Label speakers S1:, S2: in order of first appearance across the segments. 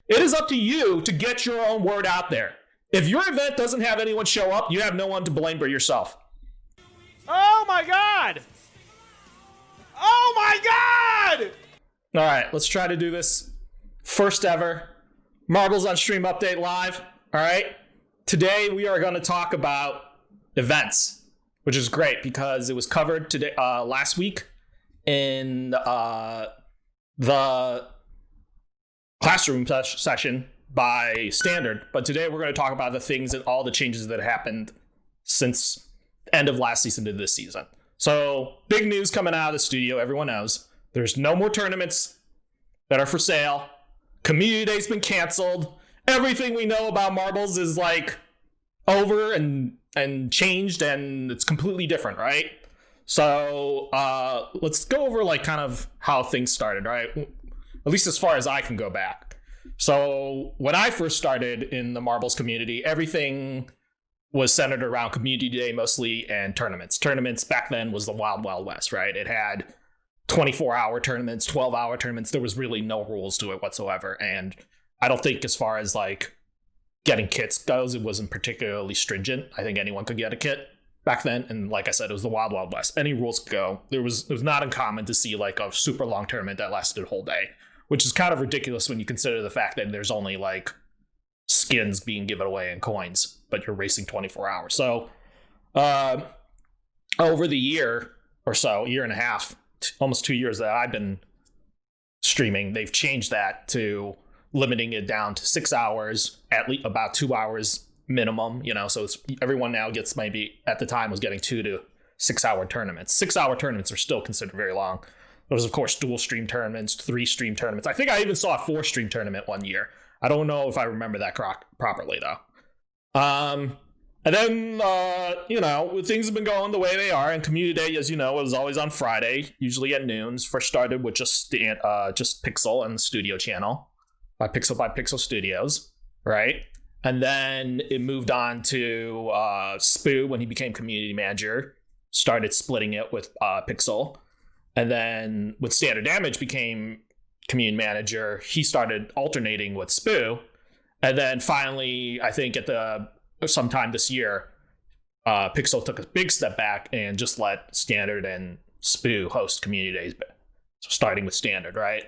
S1: It is up to you to get your own word out there. If your event doesn't have anyone show up, you have no one to blame but yourself.
S2: Oh my God! Oh my God!
S1: All right, let's try to do this. First ever Marbles on Stream update live. All right. Today we are going to talk about events, which is great because it was covered today last week in the classroom session by Standard. But today we're going to talk about the things and all the changes that happened since end of last season to this season. So big news coming out of the studio. Everyone knows there's no more tournaments that are for sale. Community Day's been canceled. Everything we know about Marbles is like over and changed, and it's completely different, right? So let's go over like kind of how things started, right? At least as far as I can go back. So when I first started in the Marbles community, everything was centered around Community Day mostly and tournaments. Tournaments back then was the Wild Wild West, right? It had 24-hour tournaments, 12-hour tournaments. There was really no rules to it whatsoever. And I don't think as far as like getting kits goes, it wasn't particularly stringent. I think anyone could get a kit back then. And like I said, it was the Wild Wild West. Any rules could go. It was not uncommon to see like a super long tournament that lasted a whole day, which is kind of ridiculous when you consider the fact that there's only like skins being given away and coins, but you're racing 24 hours. So over the year or so, year and a half, almost 2 years that I've been streaming, they've changed that to limiting it down to 6 hours, at least about 2 hours minimum, so it's, everyone now gets maybe at the time was getting 2 to 6 hour tournaments. 6 hour tournaments are still considered very long. There was, of course, dual stream tournaments, 3 stream tournaments. I think I even saw a 4 stream tournament one year. I don't know if I remember that properly, though. And then, things have been going the way they are. And Community Day, as you know, was always on Friday, usually at noon. First started with just Pixel and the studio channel by Pixel Studios, right? And then it moved on to Spoo when he became community manager, started splitting it with Pixel. And then when Standard Damage became community manager, he started alternating with Spoo. And then finally, I think sometime this year, Pixel took a big step back and just let Standard and Spoo host community days. So starting with Standard, right?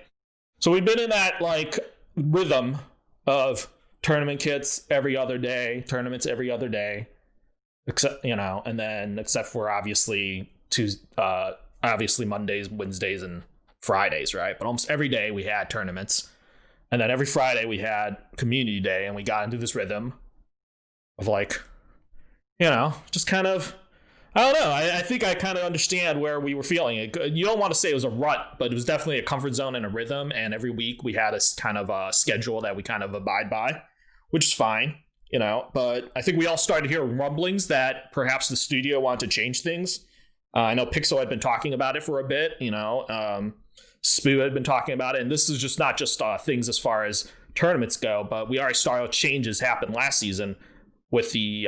S1: So we've been in that like rhythm of tournament kits every other day, tournaments every other day, except for obviously Mondays, Wednesdays, and Fridays, right? But almost every day we had tournaments, and then every Friday we had Community Day, and we got into this rhythm of like, just kind of, I don't know. I think I kind of understand where we were feeling it. You don't want to say it was a rut, but it was definitely a comfort zone and a rhythm. And every week we had a kind of a schedule that we kind of abide by, which is fine, But I think we all started to hear rumblings that perhaps the studio wanted to change things. I know Pixel had been talking about it for a bit, Spoo had been talking about it. And this is just not just things as far as tournaments go, but we already saw changes happen last season with the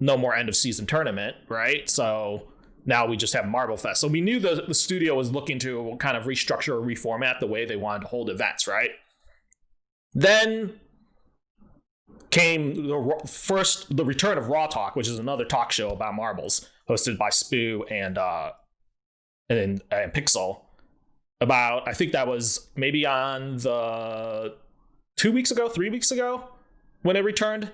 S1: no more end of season tournament, right? So now we just have Marble Fest. So we knew the studio was looking to kind of restructure or reformat the way they wanted to hold events, right? Then came the return of Raw Talk, which is another talk show about marbles hosted by Spoo and Pixel. About, I think that was maybe on the 3 weeks ago when it returned.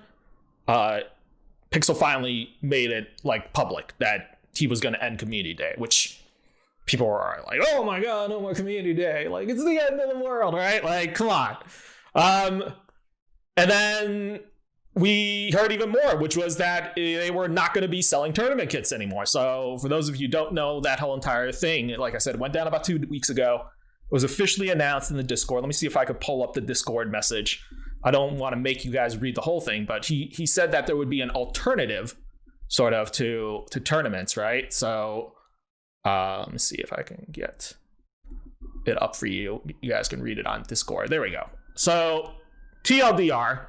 S1: Pixel finally made it like public that he was going to end Community Day, which people were like, oh my God, no more Community Day. Like, it's the end of the world, right? Like, come on. And then we heard even more, which was that they were not going to be selling tournament kits anymore. So for those of you who don't know that whole entire thing, like I said, it went down about 2 weeks ago. It was officially announced in the Discord. Let me see if I could pull up the Discord message. I don't want to make you guys read the whole thing, but he said that there would be an alternative sort of to tournaments, right? So let me see if I can get it up for you. You guys can read it on Discord. There we go. So TLDR,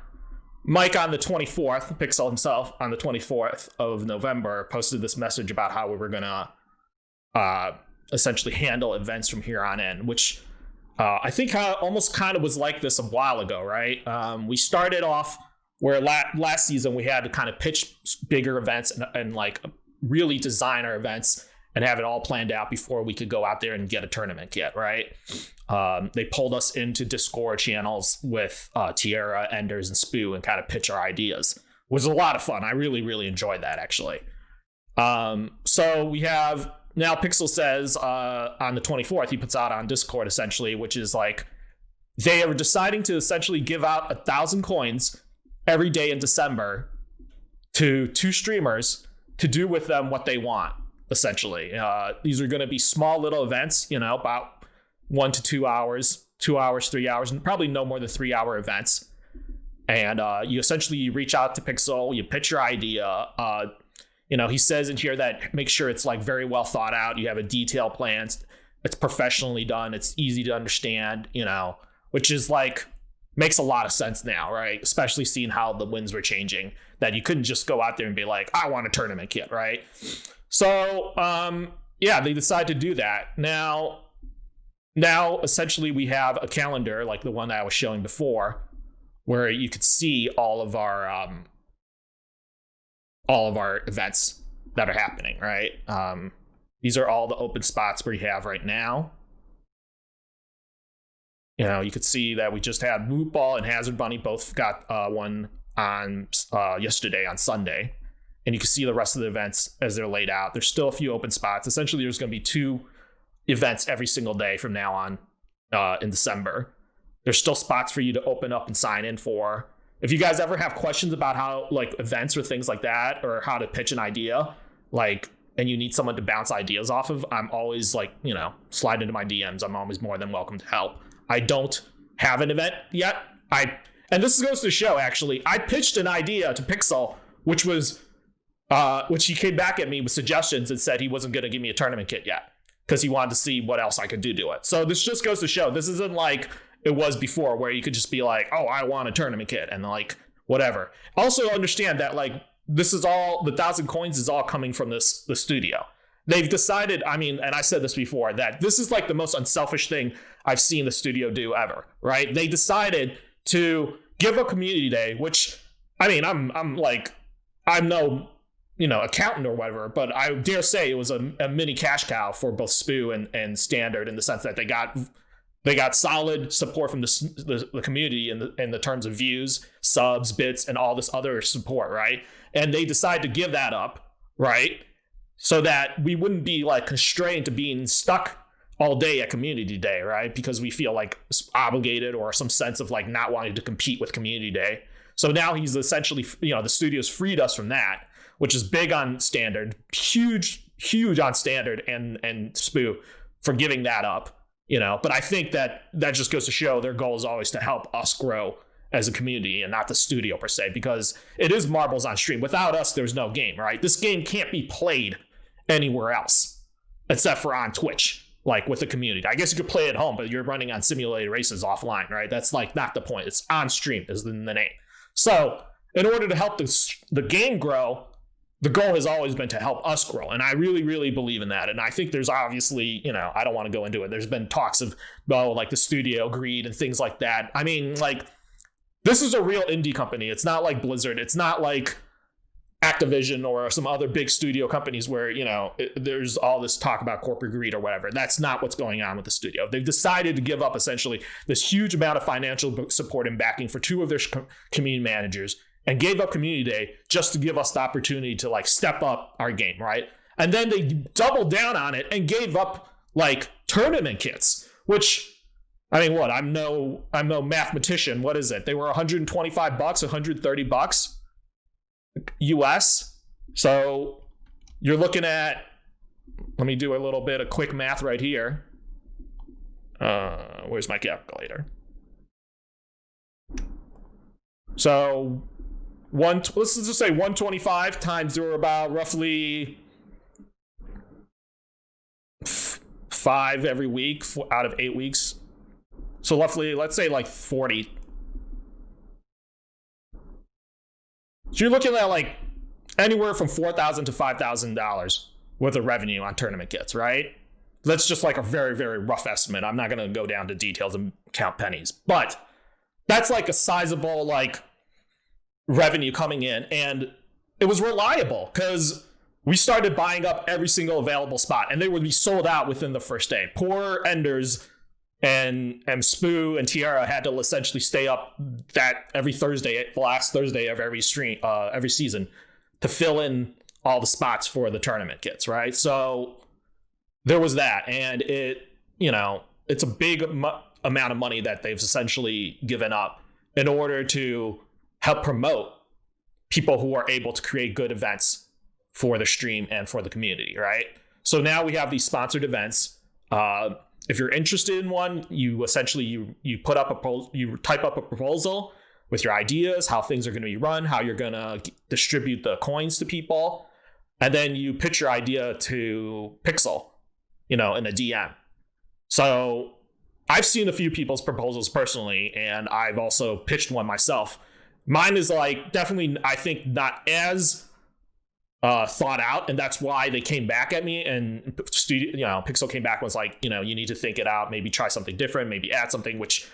S1: Mike on the 24th, Pixel himself on the 24th of November, posted this message about how we were going to essentially handle events from here on in, which I think almost kind of was like this a while ago, right? We started off where last season we had to kind of pitch bigger events and like really design our events and have it all planned out before we could go out there and get a tournament kit, right? They pulled us into Discord channels with Tierra, Enders, and Spoo and kind of pitch our ideas. It was a lot of fun. I really, really enjoyed that, actually. So we have now Pixel says on the 24th, he puts out on Discord essentially, which is like they are deciding to essentially give out 1,000 coins every day in December to 2 streamers to do with them what they want, essentially. These are going to be small little events, about 1 to 2 hours, 2 hours, 3 hours, and probably no more than 3-hour events. And you essentially reach out to Pixel, you pitch your idea. He says in here that make sure it's like very well thought out. You have a detailed plan. It's professionally done. It's easy to understand, which is like makes a lot of sense now, right? Especially seeing how the winds were changing, that you couldn't just go out there and be like, I want a tournament kit, right? So, they decide to do that. Now, essentially, we have a calendar like the one that I was showing before, where you could see all of our events that are happening, right? These are all the open spots we have right now. You could see that we just had Moot Ball and Hazard Bunny both got one on yesterday on Sunday. And you can see the rest of the events as they're laid out. There's still a few open spots. Essentially, there's going to be 2 events every single day from now on in December. There's still spots for you to open up and sign in for. If you guys ever have questions about how like events or things like that, or how to pitch an idea, and you need someone to bounce ideas off of, I'm always slide into my DMs. I'm always more than welcome to help. I don't have an event yet. And this goes to show, actually, I pitched an idea to Pixel, which he came back at me with suggestions and said he wasn't going to give me a tournament kit yet because he wanted to see what else I could do to it. So this just goes to show this isn't like it was before where you could just be like, oh, I want a tournament kit and like whatever. Also understand that like this is all the 1,000 coins is all coming from the studio. They've decided, and I said this before, that this is like the most unselfish thing I've seen the studio do ever, right? They decided to give a community day, which, I'm no, accountant or whatever, but I dare say it was a mini cash cow for both Spoo and Standard in the sense that they got solid support from the community in the terms of views, subs, bits, and all this other support, right? And they decide to give that up, right? So that we wouldn't be like constrained to being stuck all day at community day, right? Because we feel like obligated or some sense of like not wanting to compete with community day. So now he's essentially, the studio's freed us from that, which is big on Standard, huge on Standard and Spoo for giving that up, But I think that just goes to show their goal is always to help us grow as a community and not the studio per se, because it is marbles on stream. Without us, there's no game, right? This game can't be played anywhere else except for on Twitch, like with the community. I guess you could play at home, but you're running on simulated races offline, right? That's like not the point. It's on stream is the name. So in order to help the game grow, the goal has always been to help us grow. And I really, really believe in that. And I think there's obviously, I don't want to go into it. There's been talks of, like the studio greed and things like that. This is a real indie company. It's not like Blizzard. It's not like Activision or some other big studio companies where, there's all this talk about corporate greed or whatever. That's not what's going on with the studio. They've decided to give up essentially this huge amount of financial support and backing for 2 of their community managers and gave up Community Day just to give us the opportunity to like step up our game, right? And then they doubled down on it and gave up like tournament kits, which I'm no mathematician. What is it? They were $125, $130 US. So you're looking at, let me do a little bit of quick math right here. Where's my calculator? So let's just say 125 times there were about roughly 5 every week out of 8 weeks. So roughly, let's say like 40. So you're looking at like anywhere from $4,000 to $5,000 worth of revenue on tournament kits, right? That's just like a very, very rough estimate. I'm not going to go down to details and count pennies, but that's like a sizable like revenue coming in, and it was reliable because we started buying up every single available spot, and they would be sold out within the first day. Poor Enders and Spoo and Tiara had to essentially stay up that every Thursday, the last Thursday of every stream, every season, to fill in all the spots for the tournament kits, right? So there was that, and it's a big amount of money that they've essentially given up in order to help promote people who are able to create good events for the stream and for the community, right? So now we have these sponsored events. If you're interested in one, you essentially you put up you type up a proposal with your ideas, how things are going to be run, how you're going to distribute the coins to people, and then you pitch your idea to Pixel, in a DM. So I've seen a few people's proposals personally, and I've also pitched one myself. Mine is like definitely, I think, not as thought out, and that's why they came back at me, and Pixel came back and was like, you need to think it out, maybe try something different, maybe add something, which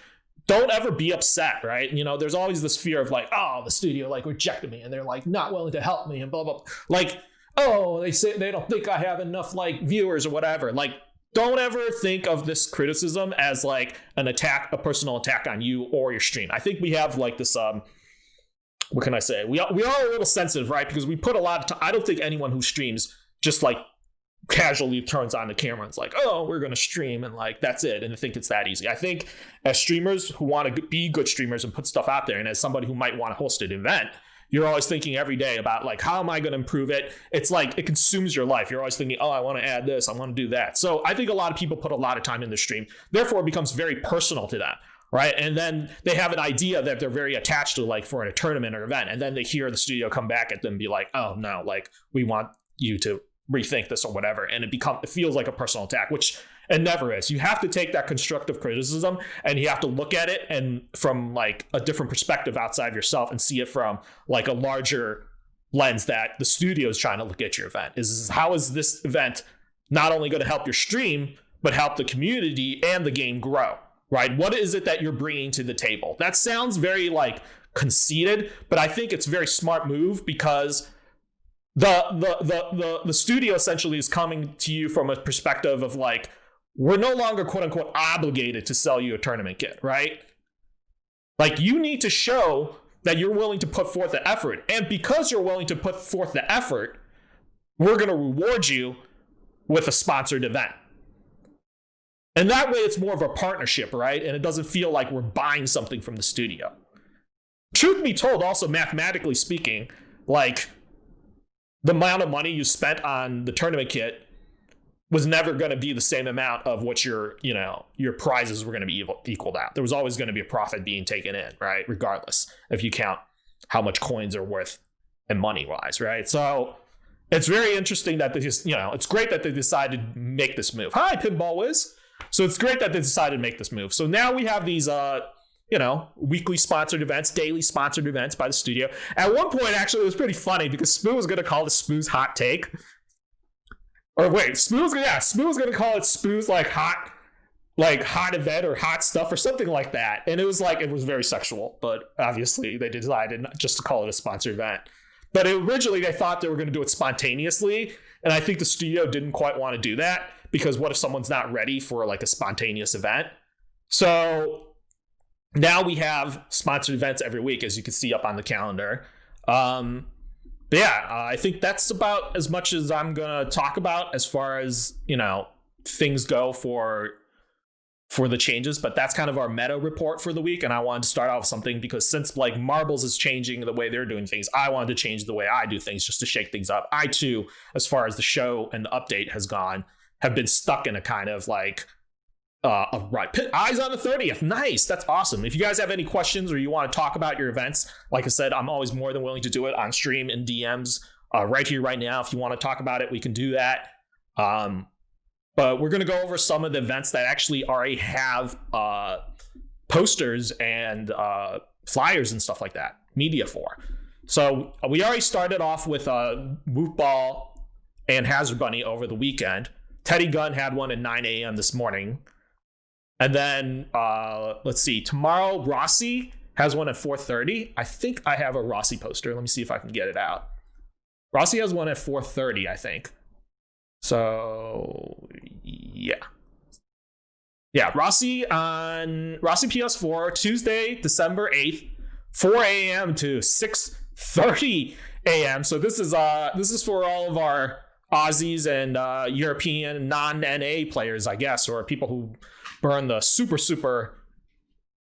S1: don't ever be upset, right? There's always this fear of like, oh, the studio like rejected me and they're like not willing to help me and blah, blah, blah. Like, oh, they say they don't think I have enough like viewers or whatever. Like, don't ever think of this criticism as like an attack, a personal attack on you or your stream. I think we have like this, what can I say? We are a little sensitive, right? Because we put a lot of time. I don't think anyone who streams just like casually turns on the camera and is like, oh, we're going to stream and like, that's it. And I think it's that easy. I think as streamers who want to be good streamers and put stuff out there, and as somebody who might want to host an event, you're always thinking every day about like, how am I going to improve it? It's like, it consumes your life. You're always thinking, oh, I want to add this, I want to do that. So I think a lot of people put a lot of time in the stream. Therefore, it becomes very personal to them. Right. And then they have an idea that they're very attached to, like for a tournament or event. And then they hear the studio come back at them and be like, oh, no, like we want you to rethink this or whatever. And it feels like a personal attack, which it never is. You have to take that constructive criticism and you have to look at it and from like a different perspective outside of yourself and see it from like a larger lens that the studio is trying to look at your event. How is this event not only going to help your stream, but help the community and the game grow? Right? What is it that you're bringing to the table? That sounds very like conceited, but I think it's a very smart move because the studio essentially is coming to you from a perspective of like, we're no longer quote unquote obligated to sell you a tournament kit, right? Like you need to show that you're willing to put forth the effort. And because you're willing to put forth the effort, we're going to reward you with a sponsored event. And that way it's more of a partnership, right? And it doesn't feel like we're buying something from the studio. Truth be told, also mathematically speaking, like the amount of money you spent on the tournament kit was never going to be the same amount of what your prizes were going to be equaled out. There was always going to be a profit being taken in, right? Regardless, if you count how much coins are worth and money wise, right? So it's very interesting that they just, it's great that they decided to make this move. Hi, Pinball Wiz. So it's great that they decided to make this move. So now we have these, weekly sponsored events, daily sponsored events by the studio. At one point, actually, it was pretty funny because Spoo was going to call it Spoo's Hot Take. Or wait, Spoo was going to call it Spoo's hot event or hot stuff or something like that. And it was very sexual, but obviously they decided not just to call it a sponsored event. But originally they thought they were going to do it spontaneously. And I think the studio didn't quite want to do that because what if someone's not ready for like a spontaneous event? So now we have sponsored events every week, as you can see up on the calendar. I think that's about as much as I'm going to talk about as far as, things go for the changes. But that's kind of our meta report for the week. And I wanted to start off with something because since like Marbles is changing the way they're doing things, I wanted to change the way I do things just to shake things up. I too, as far as the show and the update has gone, have been stuck in a kind of like right. Eyes on the 30th. Nice. That's awesome. If you guys have any questions or you want to talk about your events, like I said, I'm always more than willing to do it on stream in DMs right here, right now. If you want to talk about it, we can do that. But we're going to go over some of the events that actually already have posters and flyers and stuff like that, media for. So we already started off with Woof Ball and Hazard Bunny over the weekend. Teddy Gunn had one at 9 a.m. this morning. And then, let's see, tomorrow Rossi has one at 4:30. I think I have a Rossi poster. Let me see if I can get it out. Rossi has one at 4:30, I think. So, yeah. Yeah, Rossi on Rossi PS4, Tuesday, December 8th, 4 a.m. to 6:30 a.m. So this is for all of our Aussies and European non-NA players, I guess, or people who burn the super, super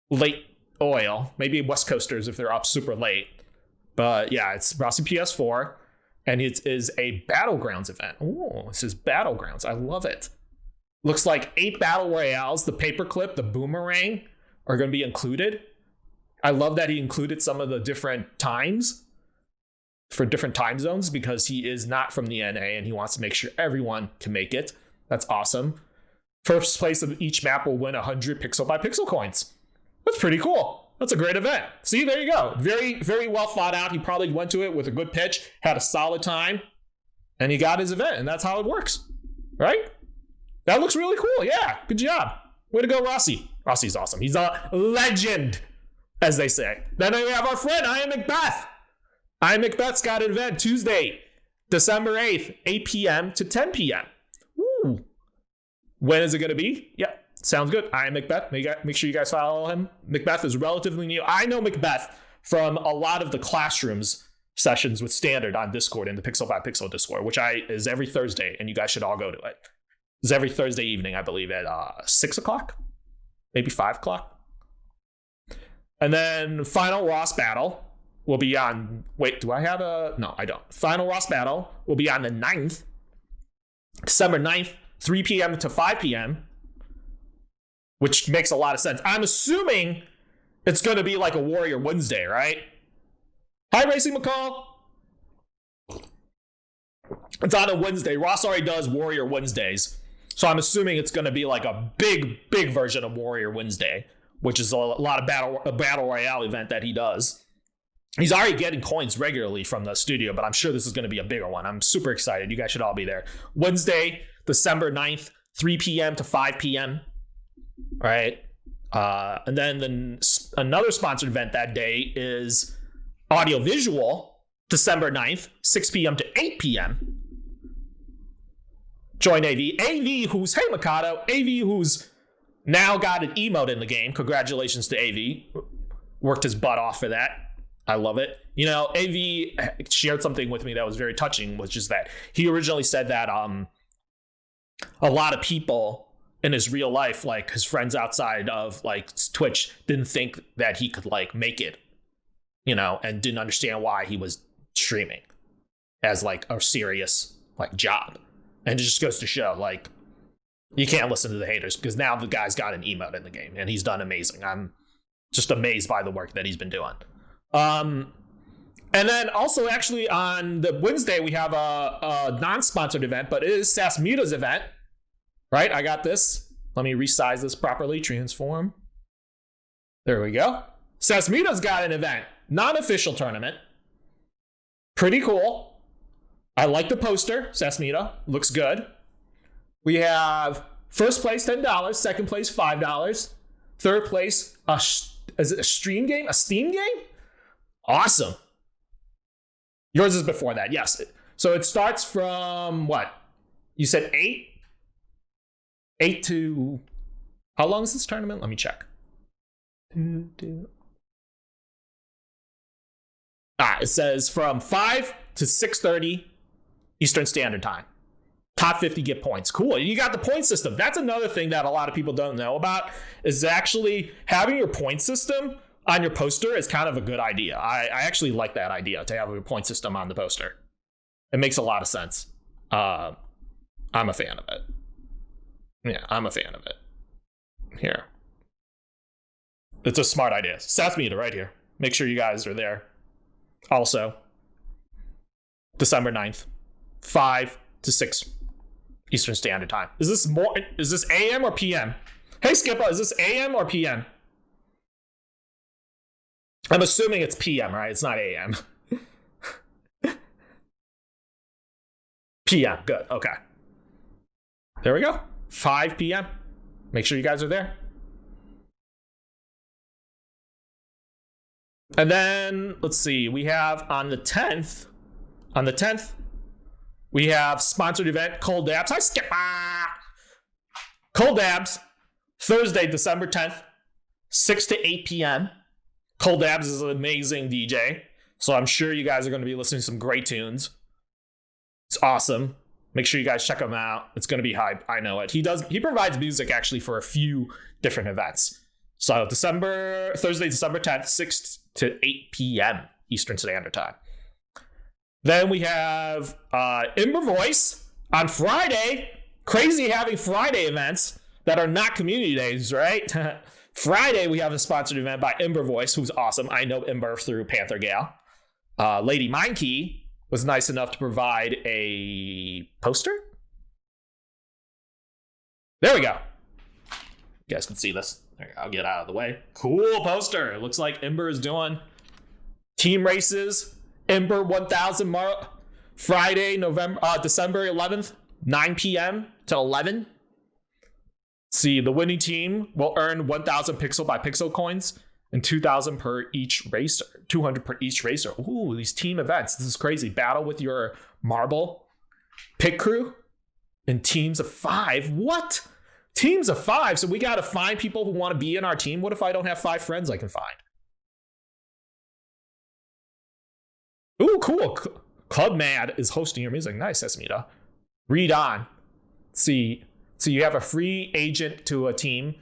S1: late oil. Maybe West Coasters if they're up super late. But yeah, it's Rossi PS4, and it is a Battlegrounds event. Oh, this is Battlegrounds. I love it. Looks like 8 battle royales. The paperclip, the boomerang are going to be included. I love that he included some of the different times for different time zones because he is not from the NA and he wants to make sure everyone can make it. That's awesome. First place of each map will win 100 pixel by pixel coins. That's pretty cool. That's a great event. See, there you go. Very, very well thought out. He probably went to it with a good pitch, had a solid time, and he got his event, and that's how it works, right? That looks really cool. Yeah, good job. Way to go, Rossi. Rossi's awesome. He's a legend, as they say. Then we have our friend, I Am Macbeth. I Am Macbeth's got an event Tuesday, December 8th, 8 p.m. to 10 p.m. Woo. When is it going to be? Yeah, sounds good. I Am Macbeth. Make sure you guys follow him. Macbeth is relatively new. I know Macbeth from a lot of the classrooms sessions with Standard on Discord in the Pixel by Pixel Discord, which is every Thursday, and you guys should all go to it. It's every Thursday evening, I believe, at 6 o'clock, maybe 5 o'clock. And then Final Ross Battle will be on... Wait, do I have a... No, I don't. Final Ross Battle will be on the 9th, December 9th, 3 p.m. to 5 p.m., which makes a lot of sense. I'm assuming it's going to be like a Warrior Wednesday, right? Hi, Racing McCall. It's on a Wednesday. Ross already does Warrior Wednesdays. So I'm assuming it's going to be like a big, big version of Warrior Wednesday, which is a lot of battle royale event that he does. He's already getting coins regularly from the studio, but I'm sure this is going to be a bigger one. I'm super excited. You guys should all be there. Wednesday, December 9th, 3 p.m. to 5 p.m. All right. And then another sponsored event that day is Audiovisual, December 9th, 6 p.m. to 8 p.m. Join AV. AV who's, hey Mikado, AV who's now got an emote in the game. Congratulations to AV. Worked his butt off for that. I love it. You know, AV shared something with me that was very touching, which is that he originally said that a lot of people in his real life, like his friends outside of like Twitch, didn't think that he could like make it, you know, and didn't understand why he was streaming as like a serious like job. And it just goes to show, like, you can't listen to the haters because now the guy's got an emote in the game and he's done amazing. I'm just amazed by the work that he's been doing. And then also actually on the Wednesday, we have a non-sponsored event, but it is Sasmita's event, right? I got this. Let me resize this properly. Transform. There we go. Sasmita's got an event, non-official tournament. Pretty cool. I like the poster. Sasmita looks good. We have first place $10, second place $5, third place is it a stream game, a Steam game? Awesome. Yours is before that, yes. So it starts from what? You said 8? 8 to... How long is this tournament? Let me check. It says from 5 to 6:30 Eastern Standard Time. Top 50 get points. Cool. You got the point system. That's another thing that a lot of people don't know about, is actually having your point system on your poster is kind of a good idea. I actually like that idea, to have a point system on the poster. It makes a lot of sense. I'm a fan of it. Yeah, I'm a fan of it. Here. It's a smart idea. Sasmita right here. Make sure you guys are there. Also, December 9th, 5 to 6 Eastern Standard Time. Is this AM or PM? Hey, Skippa, is this AM or PM? I'm assuming it's PM, right? It's not AM. PM, good, okay. There we go. 5 p.m. Make sure you guys are there. And then, let's see, we have on the 10th, we have sponsored event, Cold Dabs. Hi, Skipper! Cold Dabs, Thursday, December 10th, 6 to 8 p.m. Cold Dabs is an amazing DJ, so I'm sure you guys are going to be listening to some great tunes. It's awesome. Make sure you guys check him out. It's going to be hype. I know it. He provides music actually for a few different events. So Thursday, December 10th, 6 to 8 p.m. Eastern Standard Time. Then we have Ember Voice on Friday. Crazy having Friday events that are not community days, right? Friday, we have a sponsored event by Ember Voice, who's awesome. I know Ember through Panther Gale. Lady Mindkey was nice enough to provide a poster. There we go. You guys can see this. There, I'll get out of the way. Cool poster. It looks like Ember is doing team races. Ember 1000 Friday, December 11th, 9 p.m. to 11. See, the winning team will earn 1,000 pixel by pixel coins and 2,000 per each racer, 200 per each racer. Ooh, these team events. This is crazy. Battle with your marble pit crew in teams of 5. What? Teams of 5? So we got to find people who want to be in our team. What if I don't have 5 friends I can find? Ooh, cool. Club Mad is hosting your music. Nice, Esmita. Read on. See, so you have a free agent to a team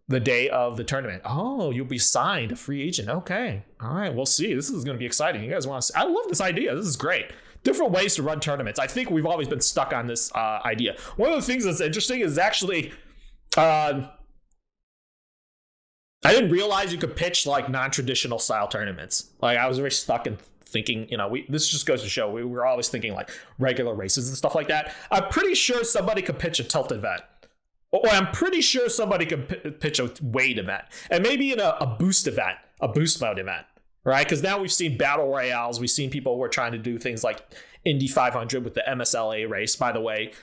S1: the day of the tournament. Oh, you'll be signed a free agent. Okay. All right, we'll see. This is going to be exciting. You guys want to see? I love this idea. This is great. Different ways to run tournaments. I think we've always been stuck on this idea. One of the things that's interesting is actually, I didn't realize you could pitch like non-traditional style tournaments. Like I was very stuck in thinking, this just goes to show we were always thinking like regular races and stuff like that. I'm pretty sure somebody could pitch a tilt event. Or I'm pretty sure somebody could pitch a weight event. And maybe in a boost event, a boost mode event, right? Because now we've seen battle royales. We've seen people who are trying to do things like Indy 500 with the MSLA race. By the way,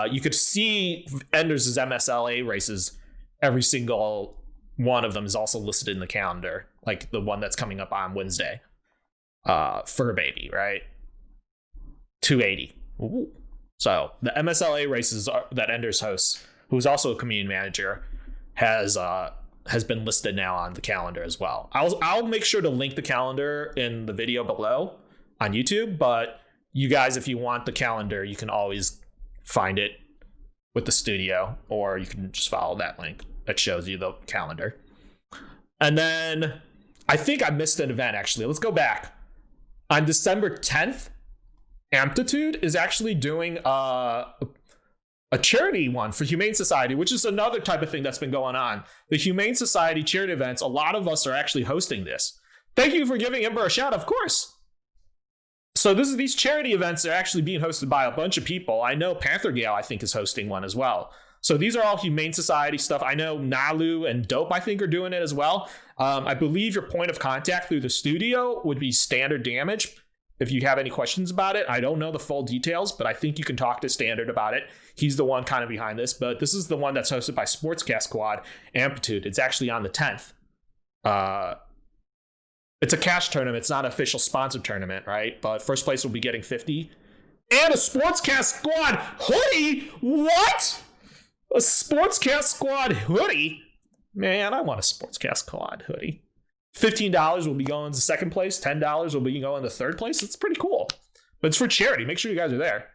S1: you could see Enders' MSLA races. Every single one of them is also listed in the calendar, like the one that's coming up on Wednesday. Fur Baby, right? 280. Ooh. So the MSLA races that Enders hosts, who's also a community manager, has been listed now on the calendar as well. I'll make sure to link the calendar in the video below on YouTube, but you guys, if you want the calendar, you can always find it with the studio, or you can just follow that link that shows you the calendar. And then I think I missed an event, actually. Let's go back. On December 10th, Amplitude is actually doing a charity one for Humane Society, which is another type of thing that's been going on. The Humane Society charity events, a lot of us are actually hosting this. Thank you for giving Ember a shout, of course. So these charity events are actually being hosted by a bunch of people. I know Panther Gale, I think, is hosting one as well. So these are all Humane Society stuff. I know Nalu and Dope, I think, are doing it as well. I believe your point of contact through the studio would be Standard Damage. If you have any questions about it, I don't know the full details, but I think you can talk to Standard about it. He's the one kind of behind this, but this is the one that's hosted by Sportscast Squad, Amplitude. It's actually on the 10th. It's a cash tournament. It's not an official sponsored tournament, right? But first place will be getting 50. And a Sportscast Squad hoodie? What? A Sportscast Squad hoodie? Man, I want a Sportscast Squad hoodie. $15 will be going to second place. $10 will be going to third place. It's pretty cool. But it's for charity. Make sure you guys are there.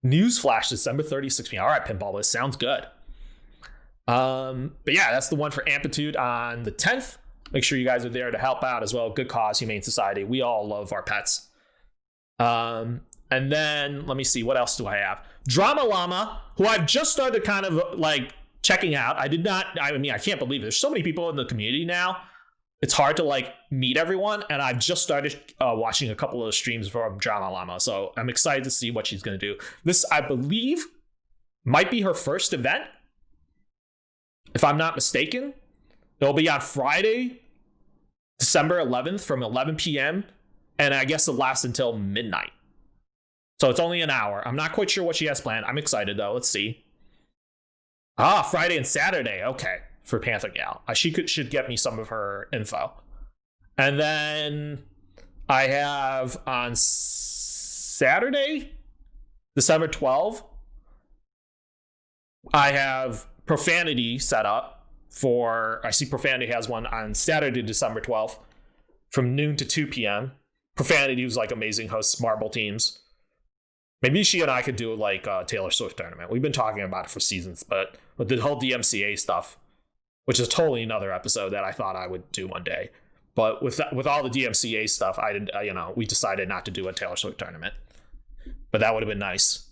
S1: Newsflash, December 30th, 6 p.m. All right, Pinball, this sounds good. But yeah, that's the one for Amplitude on the 10th. Make sure you guys are there to help out as well. Good cause, Humane Society. We all love our pets. And then, let me see. What else do I have? Drama Llama, who I've just started kind of like checking out. I can't believe it. There's so many people in the community now. It's hard to like meet everyone. And I've just started watching a couple of streams from Drama Llama. So I'm excited to see what she's going to do. This, I believe, might be her first event, if I'm not mistaken. It'll be on Friday, December 11th from 11 p.m. And I guess it'll last until midnight. So it's only an hour. I'm not quite sure what she has planned. I'm excited though. Let's see. Friday and Saturday. Okay, for Panther Gal. She should get me some of her info. And then I have on Saturday, December 12th, I have Profanity set up for, I see Profanity has one on Saturday, December 12th from noon to 2 p.m. Profanity was like amazing hosts marble teams. Maybe she and I could do like a Taylor Swift tournament. We've been talking about it for seasons, but with the whole DMCA stuff, which is totally another episode that I thought I would do one day. But with all the DMCA stuff, I didn't. We decided not to do a Taylor Swift tournament. But that would have been nice.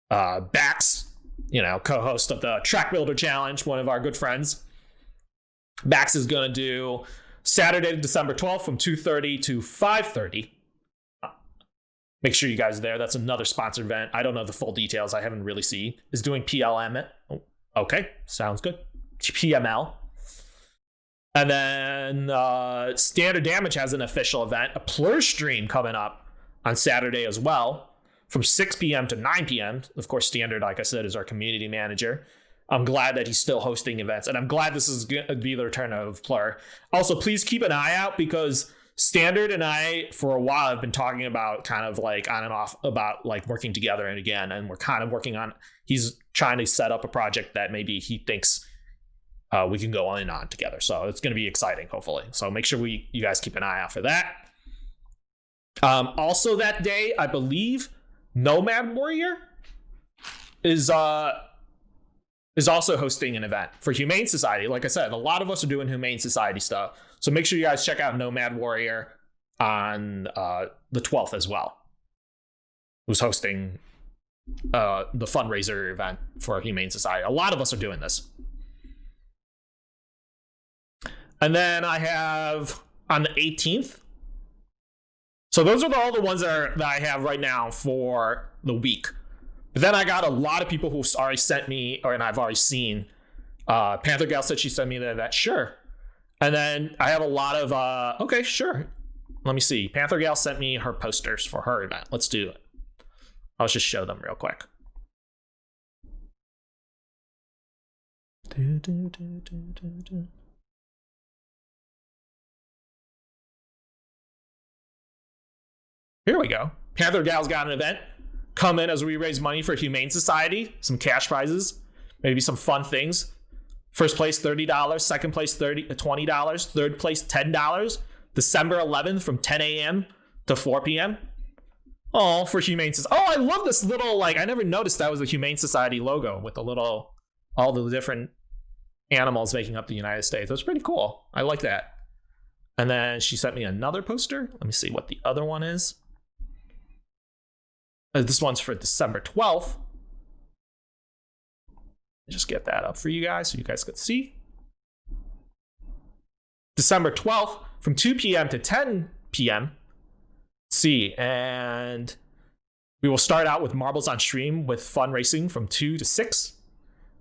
S1: Bax, co-host of the Track Builder Challenge, one of our good friends. Bax is going to do Saturday, December 12th from 2:30 to 5:30. Make sure you guys are there. That's another sponsored event. I don't know the full details. I haven't really seen. Is doing PLM. Okay, sounds good. PML. And then Standard Damage has an official event, a Plur stream coming up on Saturday as well, from 6 p.m. to 9 p.m. Of course, Standard, like I said, is our community manager. I'm glad that he's still hosting events, and I'm glad this is going to be the return of Plur. Also, please keep an eye out, because Standard and I, for a while, have been talking about kind of like on and off about like working together and again, and we're kind of working on, he's trying to set up a project that maybe he thinks we can go in on together. So it's going to be exciting, hopefully. So make sure you guys keep an eye out for that. Also that day, I believe Nomad Warrior is also hosting an event for Humane Society. Like I said, a lot of us are doing Humane Society stuff. So make sure you guys check out Nomad Warrior on the 12th as well. Who's hosting the fundraiser event for Humane Society. A lot of us are doing this. And then I have on the 18th. So those are all the ones that I have right now for the week. But then I got a lot of people who already sent me, and I've already seen. Panther Gal said she sent me that. Sure. And then I have a lot of, okay, sure. Let me see. Panther Gal sent me her posters for her event. Let's do it. I'll just show them real quick. Here we go. Panther Gal's got an event. Come in as we raise money for Humane Society. Some cash prizes. Maybe some fun things. First place, $30. Second place, $20. Third place, $10. December 11th from 10 a.m. to 4 p.m. Oh, for Humane Society. Oh, I love this little, I never noticed that was a Humane Society logo with all the different animals making up the United States. That's pretty cool. I like that. And then she sent me another poster. Let me see what the other one is. This one's for December 12th. Just get that up for you guys so you guys could see. December 12th from 2 p.m. to 10 p.m. See, and we will start out with Marbles on Stream with fun racing from 2 to 6,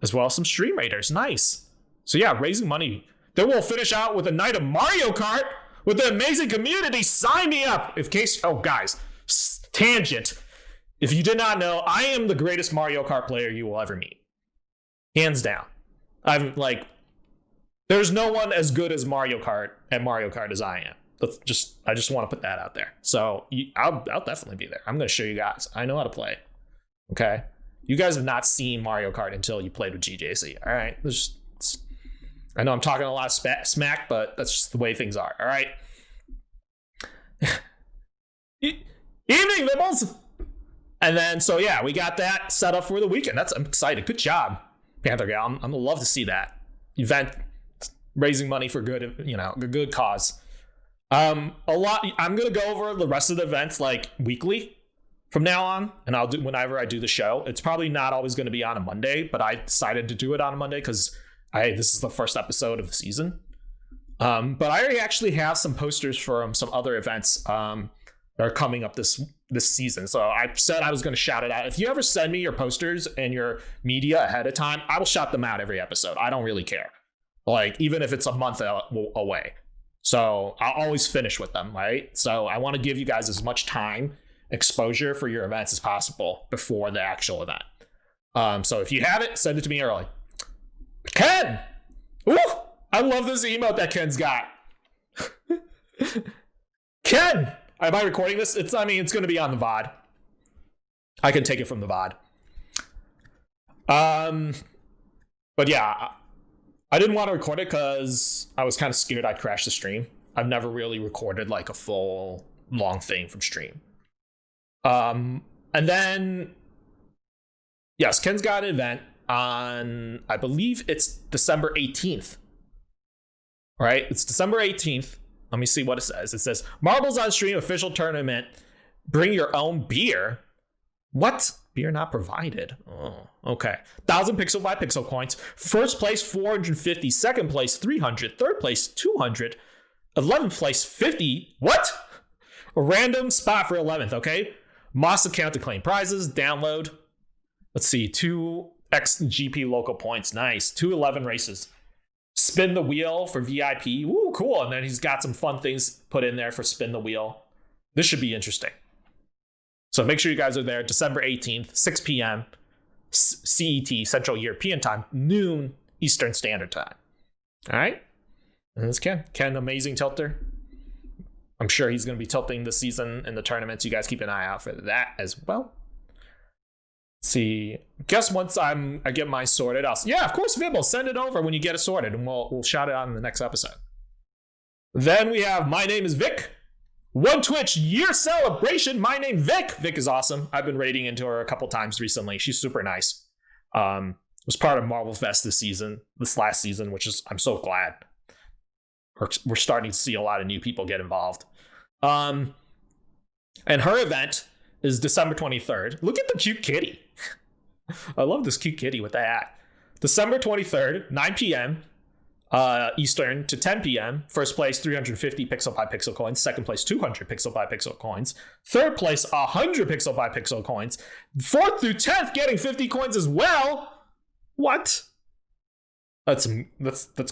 S1: as well as some Stream Raiders. Nice. So yeah, raising money. Then we'll finish out with a night of Mario Kart with the amazing community. Sign me up. Guys, tangent. If you did not know, I am the greatest Mario Kart player you will ever meet. Hands down. There's no one as good as Mario Kart at Mario Kart as I am. I just want to put that out there. So I'll definitely be there. I'm going to show you guys. I know how to play. Okay? You guys have not seen Mario Kart until you played with GJC. All right? I know I'm talking a lot of smack, but that's just the way things are. All right? Evening, Libbles! And then, so yeah, we got that set up for the weekend. I'm excited. Good job, Panther Gal. I'm gonna love to see that event, raising money for good, a good cause. I'm gonna go over the rest of the events weekly from now on, and I'll do whenever I do the show. It's probably not always going to be on a Monday, but I decided to do it on a Monday because this is the first episode of the season. But I already actually have some posters for some other events that are coming up this season. So I said I was going to shout it out. If you ever send me your posters and your media ahead of time, I will shout them out every episode. I don't really care. Even if it's a month away. So I'll always finish with them, right? So I want to give you guys as much time exposure for your events as possible before the actual event. So if you have it, send it to me early. Ken! Ooh! I love this emote that Ken's got. Ken! Am I recording this? It's going to be on the VOD. I can take it from the VOD. But yeah, I didn't want to record it because I was kind of scared I'd crash the stream. I've never really recorded like a full long thing from stream. And then, yes, Ken's got an event on, I believe it's December 18th. Right? It's December 18th. Let me see what it says. It says, Marbles on Stream official tournament. Bring your own beer. What? Beer not provided. Oh, okay. 1,000 pixel by pixel coins. First place, 450. Second place, 300. Third place, 200. 11th place, 50. What? A random spot for 11th, okay? MoS account to claim prizes. Download. Let's see. 2x GP local points. Nice. 211 races. Spin the wheel for VIP. Ooh, cool. And then he's got some fun things put in there for spin the wheel. This should be interesting. So make sure you guys are there December 18th, 6 p.m. CET, Central European Time, noon Eastern Standard Time. All right? And this Ken. Ken, amazing tilter. I'm sure he's going to be tilting this season in the tournaments. You guys keep an eye out for that as well. Let's see. Guess once I get mine sorted, yeah, of course, Vibble, send it over when you get it sorted, and we'll shout it out in the next episode. Then we have My Name is Vic. One Twitch year celebration. My name Vic. Vic is awesome. I've been raiding into her a couple times recently. She's super nice. Was part of Marvel Fest this last season, which is I'm so glad. We're starting to see a lot of new people get involved. And her event is December 23rd. Look at the cute kitty. I love this cute kitty with the hat. December 23rd, 9 p.m. Eastern to 10 p.m. First place, 350 pixel by pixel coins. Second place, 200 pixel by pixel coins. Third place, 100 pixel by pixel coins. Fourth through 10th getting 50 coins as well. What? That's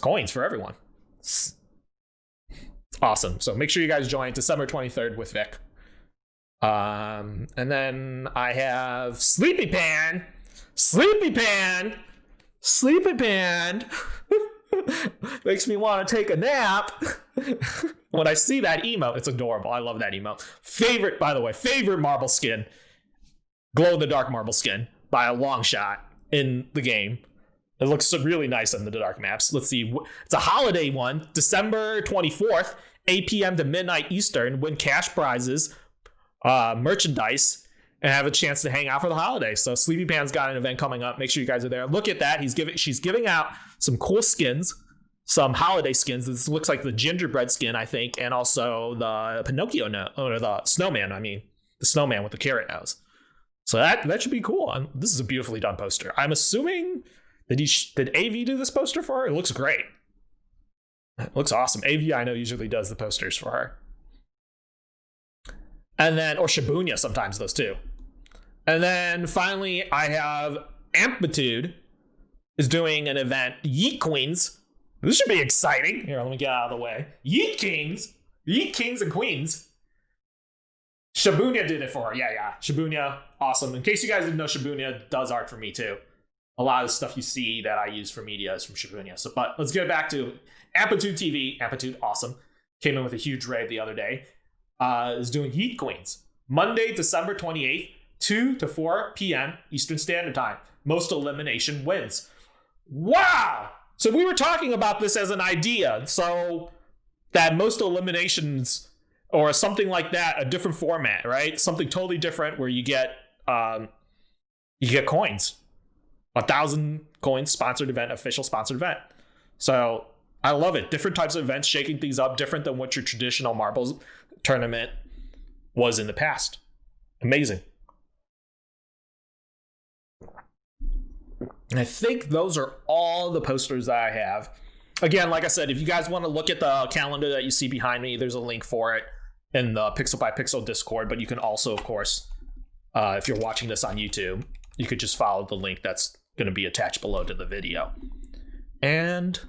S1: coins for everyone. It's awesome. So make sure you guys join December 23rd with Vic. And then I have Sleepy Pan. Makes me want to take a nap. When I see that emote, it's adorable. I love that emote. Favorite marble skin. Glow in the dark marble skin by a long shot in the game. It looks really nice on the dark maps. Let's see. It's a holiday one. December 24th, 8 p.m. to midnight Eastern. Win cash prizes, merchandise, and have a chance to hang out for the holidays. So Sleepy Pan's got an event coming up. Make sure you guys are there. Look at that. She's giving out some cool skins, some holiday skins. This looks like the gingerbread skin, I think, and also the Pinocchio or the snowman. The snowman with the carrot nose. So that should be cool. This is a beautifully done poster. I'm assuming did AV do this poster for her? It looks great. It looks awesome. AV I know usually does the posters for her. And then, or Shibuya sometimes those too. And then finally, I have Amplitude is doing an event. Yeet Queens. This should be exciting. Here, let me get out of the way. Yeet Kings and Queens. Shibuya did it for her. Yeah. Shibuya, awesome. In case you guys didn't know, Shibuya does art for me too. A lot of the stuff you see that I use for media is from Shibuya. But let's get back to Amplitude TV. Amplitude, awesome. Came in with a huge raid the other day. Is doing Yeet Queens. Monday, December 28th, 2 to 4 p.m. Eastern Standard Time. Most elimination wins. Wow! So we were talking about this as an idea. So that most eliminations or something like that, a different format, right? Something totally different where you get coins. 1,000 coins, sponsored event, official sponsored event. So I love it. Different types of events, shaking things up, different than what your traditional marbles tournament was in the past. Amazing. And I think those are all the posters that I have. Again, like I said, if you guys want to look at the calendar that you see behind me, there's a link for it in the Pixel by Pixel Discord. But you can also, of course, if you're watching this on YouTube, you could just follow the link that's going to be attached below to the video. And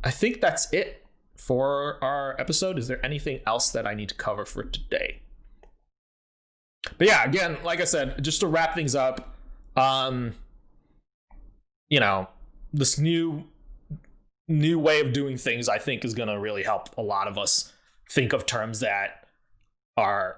S1: I think that's it for our episode. Is there anything else that I need to cover for today? But yeah, again, like I said, just to wrap things up, this new way of doing things, I think, is going to really help a lot of us think of terms that are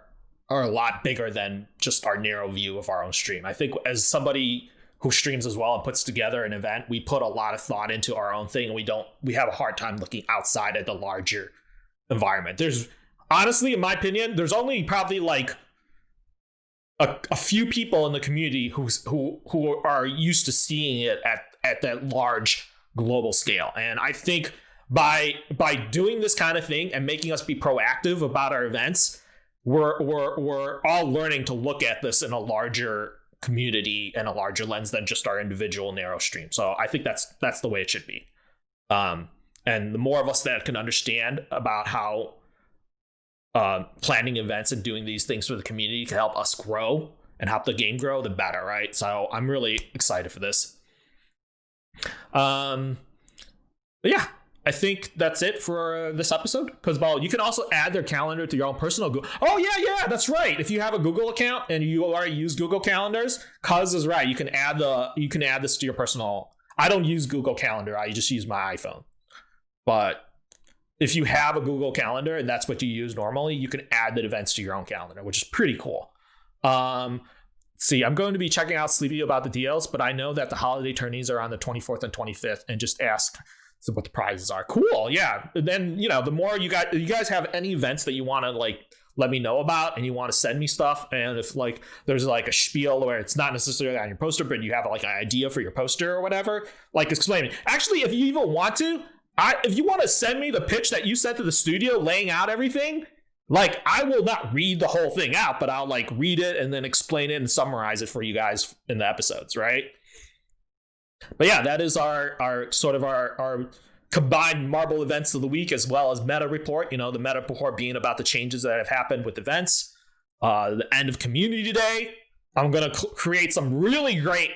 S1: a lot bigger than just our narrow view of our own stream. I think as somebody who streams as well and puts together an event, we put a lot of thought into our own thing, and we have a hard time looking outside of the larger environment. There's honestly, in my opinion, there's only probably like a few people in the community who are used to seeing it at that large global scale. And I think by doing this kind of thing and making us be proactive about our events, we're all learning to look at this in a larger community and a larger lens than just our individual narrow stream. So I think that's the way it should be. And the more of us that can understand about how planning events and doing these things for the community can help us grow and help the game grow, the better, right? So I'm really excited for this. But yeah, I think that's it for this episode. Because, you can also add their calendar to your own personal Google. Oh, yeah, that's right. If you have a Google account and you already use Google Calendars, Cuz is right. You can add this to your personal. I don't use Google Calendar. I just use my iPhone. But if you have a Google Calendar and that's what you use normally, you can add the events to your own calendar, which is pretty cool. See, I'm going to be checking out Sleepy about the deals, but I know that the holiday tourneys are on the 24th and 25th, and just ask what the prizes are. Cool, yeah. And then, the more you guys have any events that you want to let me know about, and you want to send me stuff, and if there's a spiel where it's not necessarily on your poster, but you have an idea for your poster or whatever, explain it. Actually, if you even want to, if you want to send me the pitch that you sent to the studio laying out everything, I will not read the whole thing out, but I'll read it and then explain it and summarize it for you guys in the episodes, right? But yeah, that is our sort of our combined Marble events of the week, as well as meta report. The meta report being about the changes that have happened with events, the end of community day. I'm going to create some really great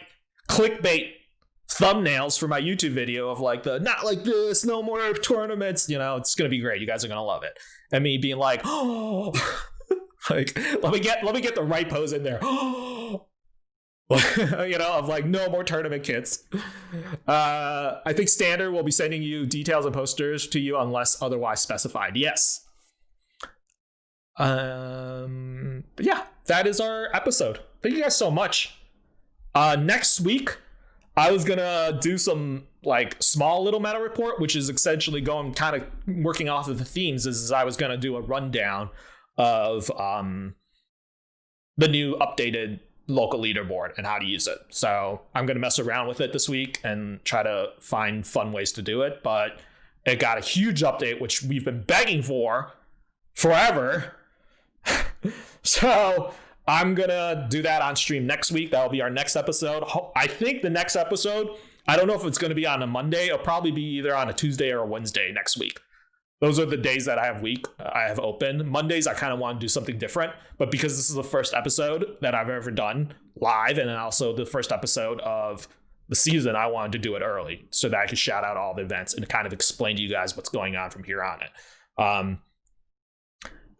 S1: clickbait thumbnails for my YouTube video of not like this, no more tournaments. It's going to be great. You guys are going to love it. And me being oh, let me get the right pose in there. Of no more tournament kits. I think Standard will be sending you details and posters to you unless otherwise specified. Yes. But yeah, that is our episode. Thank you guys so much. Next week, I was gonna do some small little meta report, which is essentially going kind of working off of the themes. Is I was gonna do a rundown of the new updated local leaderboard and how to use it. So I'm gonna mess around with it this week and try to find fun ways to do it. But it got a huge update, which we've been begging for forever. So I'm gonna do that on stream next week. That'll be our next episode. I think the next episode, I don't know if it's going to be on a Monday. It'll probably be either on a Tuesday or a Wednesday next week. Those are the days that I have open. Mondays, I kind of want to do something different, but because this is the first episode that I've ever done live, and then also the first episode of the season, I wanted to do it early so that I could shout out all the events and kind of explain to you guys what's going on from here on it.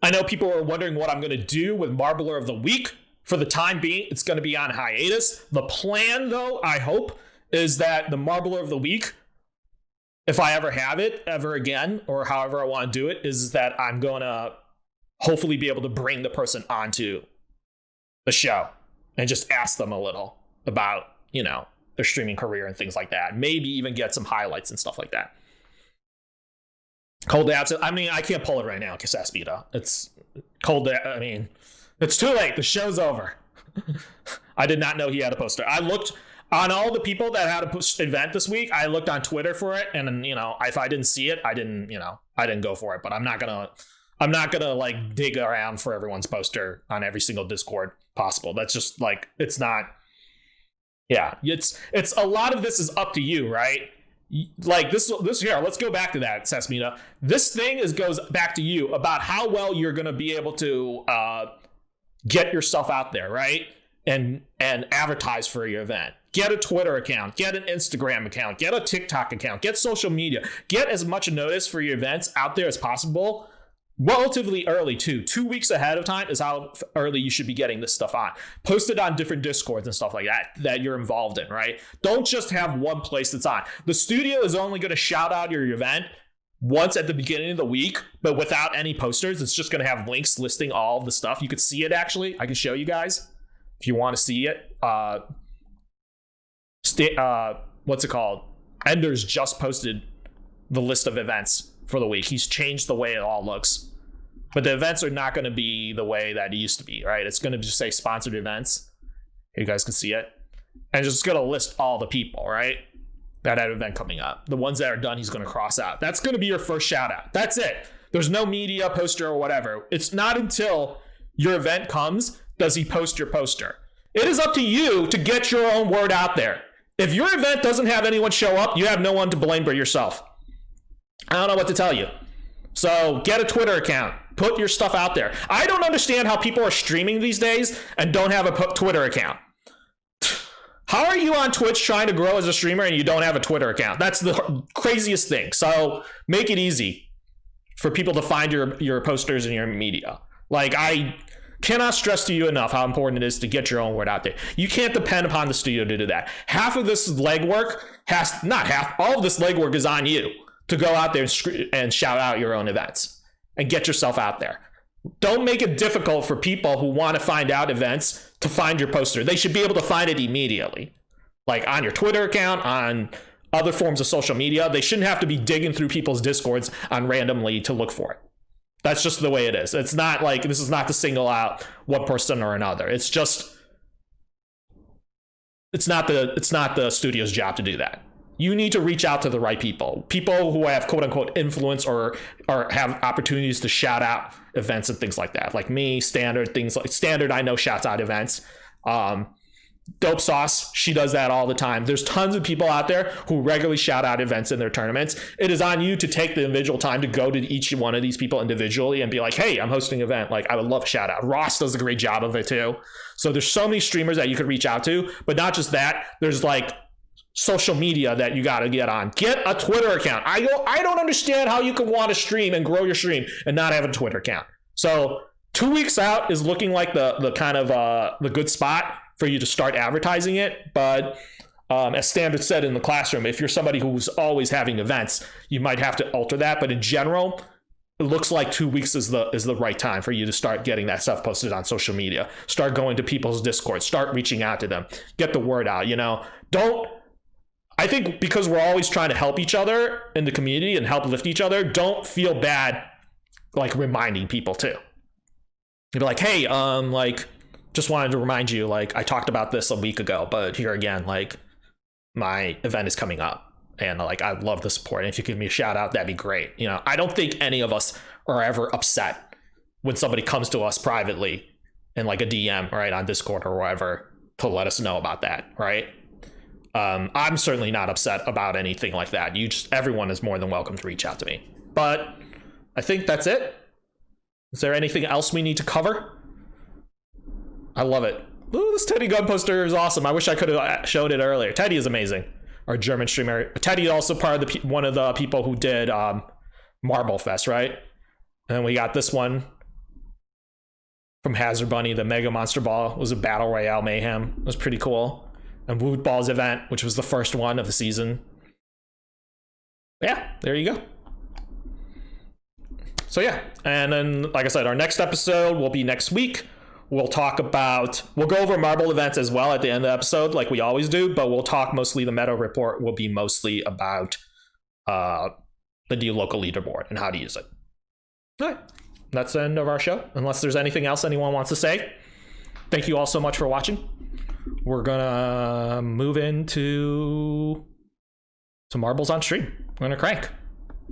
S1: I know people are wondering what I'm going to do with Marbler of the Week. For the time being, it's going to be on hiatus. The plan, though, I hope, is that the Marbler of the Week, if I ever have it ever again, or however I want to do it, is that I'm going to hopefully be able to bring the person onto the show and just ask them a little about, their streaming career and things like that. Maybe even get some highlights and stuff like that. Cold Abs. I mean, I can't pull it right now, Casaspita. It's cold. I mean, it's too late. The show's over. I did not know he had a poster. I looked on all the people that had a event this week. I looked on Twitter for it, and if I didn't see it, I didn't go for it. But I'm not gonna dig around for everyone's poster on every single Discord possible. That's just it's not. Yeah, it's a lot of this is up to you, right? This here, let's go back to that, Sesmita. This thing goes back to you about how well you're going to be able to get yourself out there, right? And advertise for your event. Get a Twitter account, get an Instagram account, get a TikTok account, get social media, get as much notice for your events out there as possible relatively early too. 2 weeks ahead of time is how early you should be getting this stuff on. Post it on different Discords and stuff like that you're involved in, right? Don't just have one place that's on. The studio is only going to shout out your event once at the beginning of the week, but without any posters. It's just going to have links listing all of the stuff. You could see it, actually. I can show you guys if you want to see it. What's it called? Ender's just posted the list of events for the week. He's changed the way it all looks. But the events are not going to be the way that it used to be, right? It's going to just say sponsored events. You guys can see it. And it's just going to list all the people, right? That had an event coming up. The ones that are done, he's going to cross out. That's going to be your first shout out. That's it. There's no media poster or whatever. It's not until your event comes does he post your poster. It is up to you to get your own word out there. If your event doesn't have anyone show up, you have no one to blame but yourself. I don't know what to tell you. So get a Twitter account. Put your stuff out there. I don't understand how people are streaming these days and don't have a Twitter account. How are you on Twitch trying to grow as a streamer and you don't have a Twitter account? That's the craziest thing. So make it easy for people to find your posters and your media. Like, I cannot stress to you enough how important it is to get your own word out there. You can't depend upon the studio to do that. Half of this legwork all of this legwork is on you to go out there and shout out your own events and get yourself out there. Don't make it difficult for people who want to find out events to find your poster. They should be able to find it immediately. Like on your Twitter account, on other forms of social media. They shouldn't have to be digging through people's Discords on randomly to look for it. That's just the way it is. It's not like, this is not to single out one person or another. It's just, it's not the studio's job to do that. You need to reach out to the right people who have quote unquote influence or have opportunities to shout out events and things like that. Like me, Standard, things like Standard, I know shouts out events. Dope Sauce, she does that all the time. There's tons of people out there who regularly shout out events in their tournaments. It is on you to take the individual time to go to each one of these people individually and be like, hey, I'm hosting an event. Like, I would love a shout out. Ross does a great job of it too. So there's so many streamers that you could reach out to, but not just that. There's like social media that you got to get on. Get a Twitter account. I don't understand how you can want to stream and grow your stream and not have a Twitter account. So 2 weeks out is looking like the kind of the good spot for you to start advertising it. But as Standard said in the classroom, if you're somebody who's always having events, you might have to alter that. But in general, it looks like 2 weeks is the right time for you to start getting that stuff posted on social media. Start going to people's Discord. Start reaching out to them. Get the word out. I think because we're always trying to help each other in the community and help lift each other, don't feel bad like reminding people too. You'd be like, hey, just wanted to remind you, like, I talked about this a week ago, but here again, like, my event is coming up and like, I love the support. And if you give me a shout out, that'd be great. I don't think any of us are ever upset when somebody comes to us privately in like a DM, right, on Discord or wherever to let us know about that, right? I'm certainly not upset about anything like that. Everyone is more than welcome to reach out to me. But I think that's it. Is there anything else we need to cover? I love it. Ooh, this Teddy gun poster is awesome. I wish I could have showed it earlier. Teddy is amazing. Our German streamer. Teddy also part of one of the people who did Marble Fest, right? And then we got this one from Hazard Bunny. The Mega Monster Ball was a Battle Royale Mayhem. It was pretty cool. And Woot Ball's event, which was the first one of the season. Yeah, there you go. So yeah, and then like I said, our next episode will be next week. We'll go over Marble events as well at the end of the episode, like we always do, but we'll talk mostly, the meta report will be mostly about the new local leaderboard and how to use it. All right, that's the end of our show, unless there's anything else anyone wants to say. Thank you all so much for watching. We're gonna move into some marbles on stream. We're gonna crank.